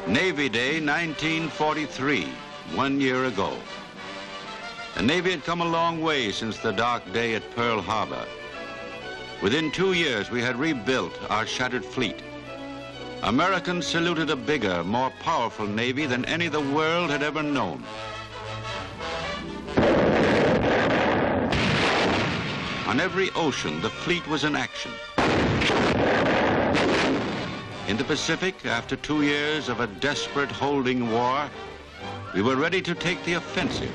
Navy Day 1943, 1 year ago. The Navy had come a long way since the dark day at Pearl Harbor. Within 2 years, we had rebuilt our shattered fleet. Americans saluted a bigger, more powerful Navy than any the world had ever known. On every ocean, the fleet was in action. In the Pacific, after 2 years of a desperate holding war, we were ready to take the offensive.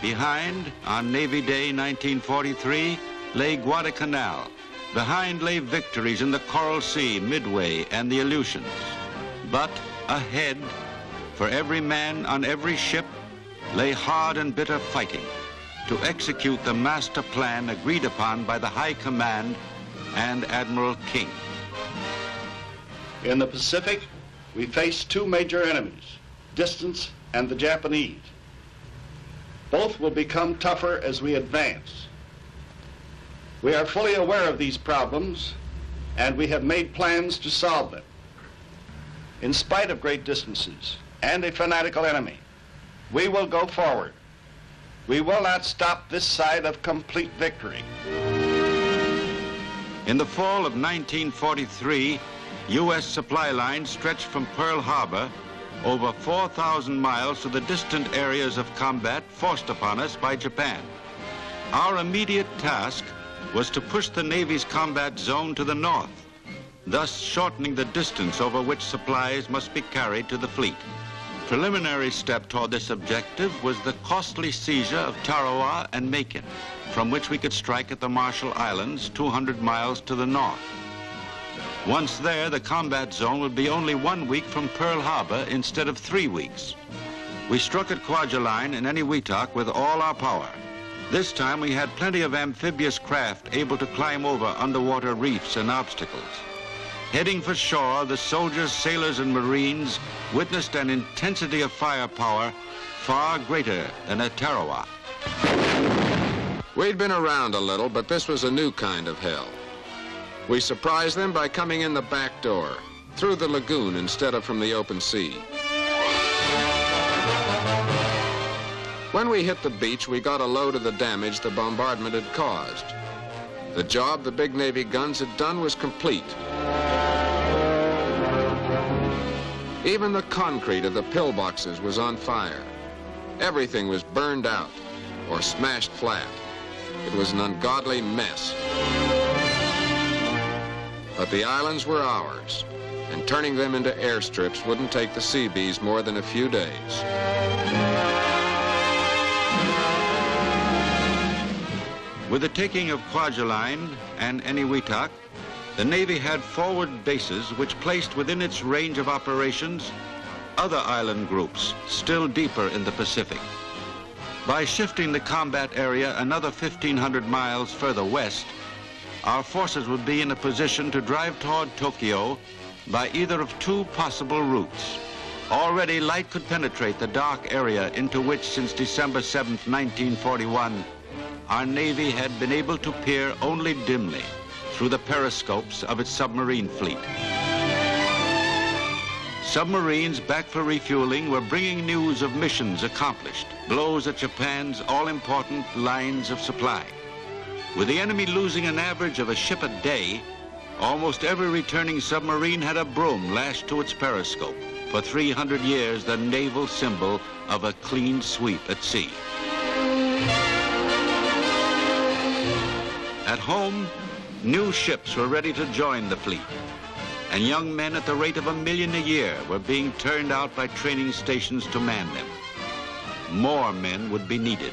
Behind, on Navy Day 1943, lay Guadalcanal. Behind lay victories in the Coral Sea, Midway, and the Aleutians. But ahead, for every man on every ship, lay hard and bitter fighting to execute the master plan agreed upon by the High Command and Admiral King. In the Pacific, we face two major enemies, distance and the Japanese. Both will become tougher as we advance. We are fully aware of these problems, and we have made plans to solve them. In spite of great distances and a fanatical enemy, we will go forward. We will not stop this side of complete victory. In the fall of 1943, U.S. supply lines stretched from Pearl Harbor over 4,000 miles to the distant areas of combat forced upon us by Japan. Our immediate task was to push the Navy's combat zone to the north, thus shortening the distance over which supplies must be carried to the fleet. Preliminary step toward this objective was the costly seizure of Tarawa and Macon, from which we could strike at the Marshall Islands 200 miles to the north. Once there, the combat zone would be only 1 week from Pearl Harbor instead of 3 weeks. We struck at Kwajalein and Eniwetok with all our power. This time we had plenty of amphibious craft able to climb over underwater reefs and obstacles. Heading for shore, the soldiers, sailors, and Marines witnessed an intensity of firepower far greater than at Tarawa. We'd been around a little, but this was a new kind of hell. We surprised them by coming in the back door, through the lagoon instead of from the open sea. When we hit the beach, we got a load of the damage the bombardment had caused. The job the big Navy guns had done was complete. Even the concrete of the pillboxes was on fire. Everything was burned out or smashed flat. It was an ungodly mess. But the islands were ours, and turning them into airstrips wouldn't take the Seabees more than a few days. With the taking of Kwajalein and Eniwetok, the Navy had forward bases which placed within its range of operations other island groups still deeper in the Pacific. By shifting the combat area another 1,500 miles further west, our forces would be in a position to drive toward Tokyo by either of two possible routes. Already light could penetrate the dark area into which since December 7th, 1941, our Navy had been able to peer only dimly through the periscopes of its submarine fleet. Submarines back for refueling were bringing news of missions accomplished, blows at Japan's all-important lines of supply. With the enemy losing an average of a ship a day, almost every returning submarine had a broom lashed to its periscope, for 300 years the naval symbol of a clean sweep at sea. At home, new ships were ready to join the fleet, and young men at the rate of 1 million a year were being turned out by training stations to man them. More men would be needed.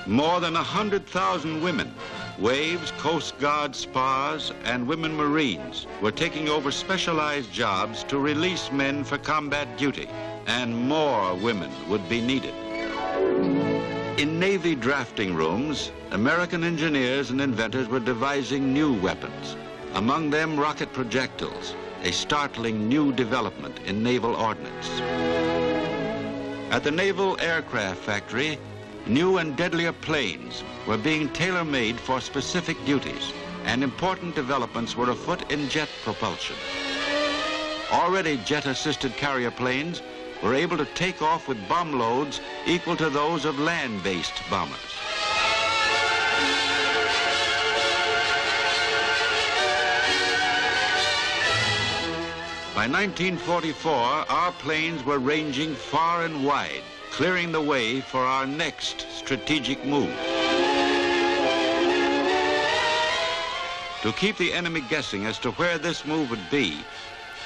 More than 100,000 women, waves, Coast Guard spars, and women Marines were taking over specialized jobs to release men for combat duty, and more women would be needed. In Navy drafting rooms, American engineers and inventors were devising new weapons, among them rocket projectiles, a startling new development in naval ordnance. At the Naval Aircraft Factory, new and deadlier planes were being tailor-made for specific duties, and important developments were afoot in jet propulsion. already jet-assisted carrier planes were able to take off with bomb loads equal to those of land-based bombers. By 1944, our planes were ranging far and wide, clearing the way for our next strategic move. To keep the enemy guessing as to where this move would be,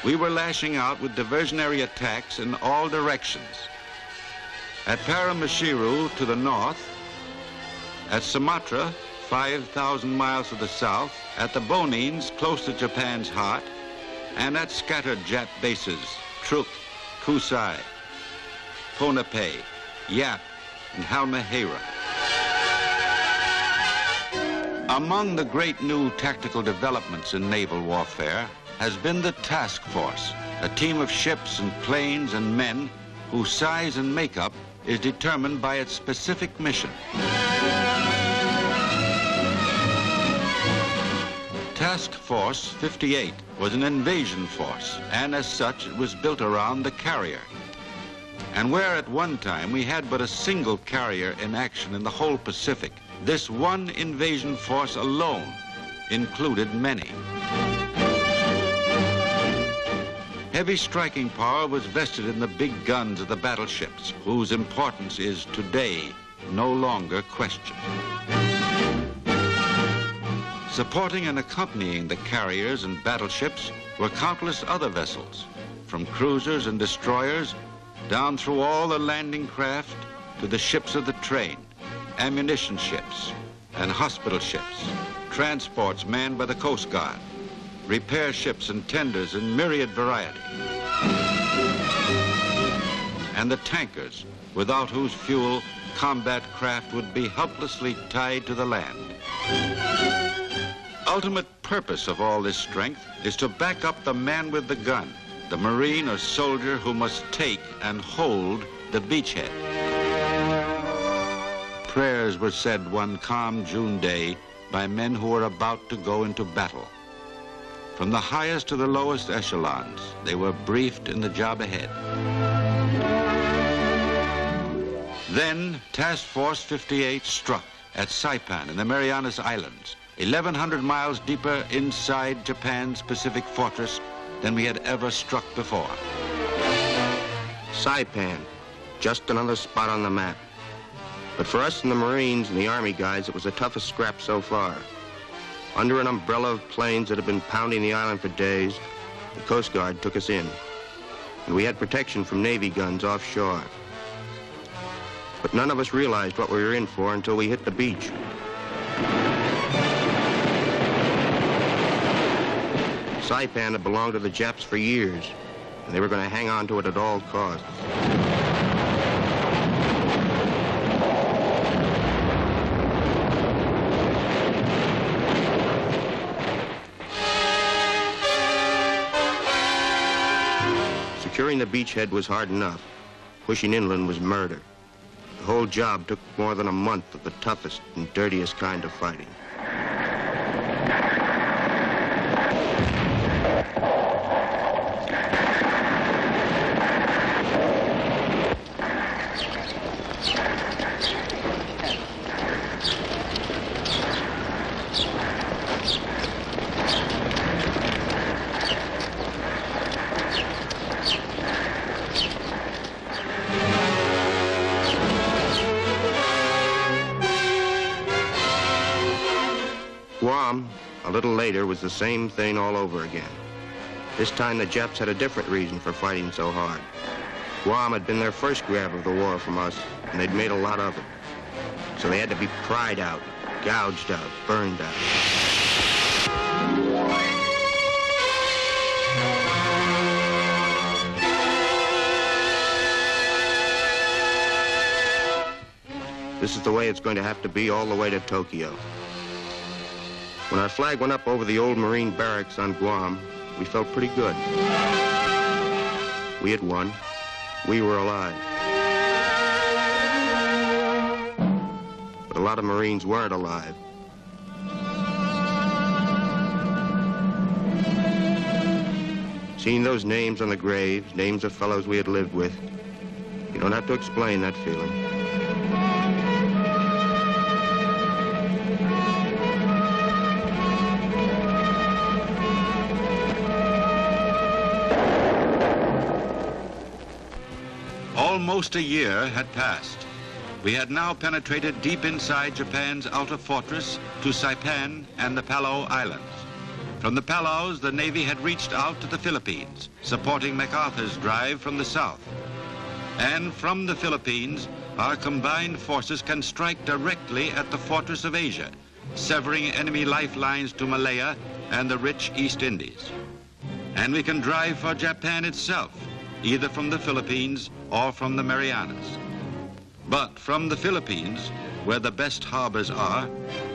we were lashing out with diversionary attacks in all directions. At Paramashiru to the north, at Sumatra, 5,000 miles to the south, at the Bonines, close to Japan's heart, and at scattered Jap bases, Truk, Kusai, Ponape, Yap, and Halmahera. Among the great new tactical developments in naval warfare has been the task force, a team of ships and planes and men whose size and makeup is determined by its specific mission. Task Force 58 was an invasion force, and as such it was built around the carrier. And where at one time we had but a single carrier in action in the whole Pacific, this one invasion force alone included many. Heavy striking power was vested in the big guns of the battleships, whose importance is today no longer questioned. Supporting and accompanying the carriers and battleships were countless other vessels, from cruisers and destroyers down through all the landing craft to the ships of the train, ammunition ships and hospital ships, transports manned by the Coast Guard, repair ships and tenders in myriad variety, and the tankers, without whose fuel combat craft would be helplessly tied to the land. Ultimate purpose of all this strength is to back up the man with the gun, the Marine or soldier who must take and hold the beachhead. Prayers were said one calm June day by men who were about to go into battle. From the highest to the lowest echelons, they were briefed in the job ahead. Then Task Force 58 struck at Saipan in the Marianas Islands, 1,100 miles deeper inside Japan's Pacific fortress than we had ever struck before. Saipan, just another spot on the map. But for us in the Marines and the Army guys, it was the toughest scrap so far. Under an umbrella of planes that had been pounding the island for days, the Coast Guard took us in. And we had protection from Navy guns offshore. But none of us realized what we were in for until we hit the beach. Saipan had belonged to the Japs for years, and they were going to hang on to it at all costs. Securing the beachhead was hard enough. Pushing inland was murder. The whole job took more than a month of the toughest and dirtiest kind of fighting. Guam, a little later, was the same thing all over again. This time the Japs had a different reason for fighting so hard. Guam had been their first grab of the war from us, and they'd made a lot of it. So they had to be pried out, gouged out, burned out. This is the way it's going to have to be all the way to Tokyo. When our flag went up over the old Marine barracks on Guam, we felt pretty good. We had won. We were alive. But a lot of Marines weren't alive. Seeing those names on the graves, names of fellows we had lived with, you don't have to explain that feeling. Almost a year had passed. We had now penetrated deep inside Japan's outer fortress to Saipan and the Palau Islands. From the Palaus, the Navy had reached out to the Philippines, supporting MacArthur's drive from the south. And from the Philippines, our combined forces can strike directly at the fortress of Asia, severing enemy lifelines to Malaya and the rich East Indies. And we can drive for Japan itself, either from the Philippines or from the Marianas. But from the Philippines, where the best harbors are,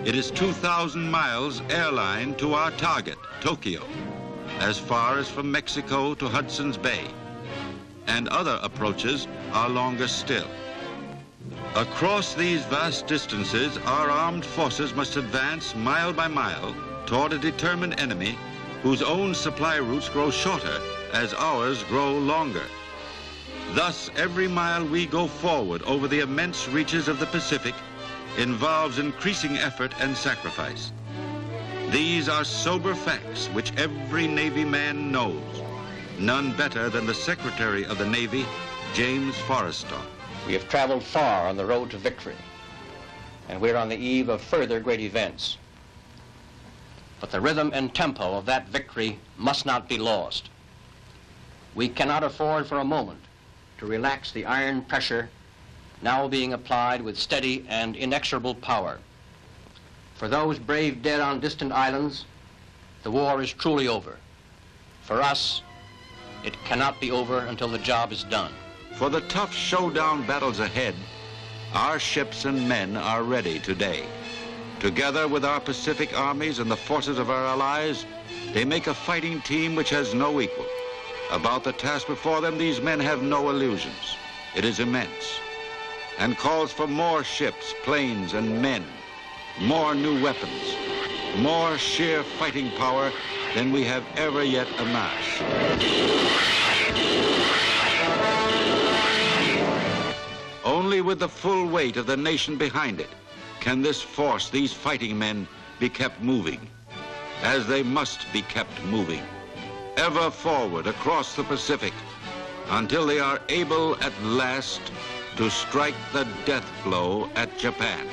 it is 2,000 miles airline to our target, Tokyo, as far as from Mexico to Hudson's Bay. And other approaches are longer still. Across these vast distances, our armed forces must advance mile by mile toward a determined enemy whose own supply routes grow shorter as ours grow longer. Thus, every mile we go forward over the immense reaches of the Pacific involves increasing effort and sacrifice. These are sober facts which every Navy man knows, none better than the Secretary of the Navy, James Forrestal. We have traveled far on the road to victory, and we're on the eve of further great events. But the rhythm and tempo of that victory must not be lost. We cannot afford for a moment to relax the iron pressure now being applied with steady and inexorable power. For those brave dead on distant islands, the war is truly over. For us, it cannot be over until the job is done. For the tough showdown battles ahead, our ships and men are ready today. Together with our Pacific armies and the forces of our allies, they make a fighting team which has no equal. About the task before them, these men have no illusions. It is immense and calls for more ships, planes, and men, more new weapons, more sheer fighting power than we have ever yet amassed. Only with the full weight of the nation behind it can this force, these fighting men, be kept moving, as they must be kept moving, ever forward across the Pacific, until they are able at last to strike the death blow at Japan.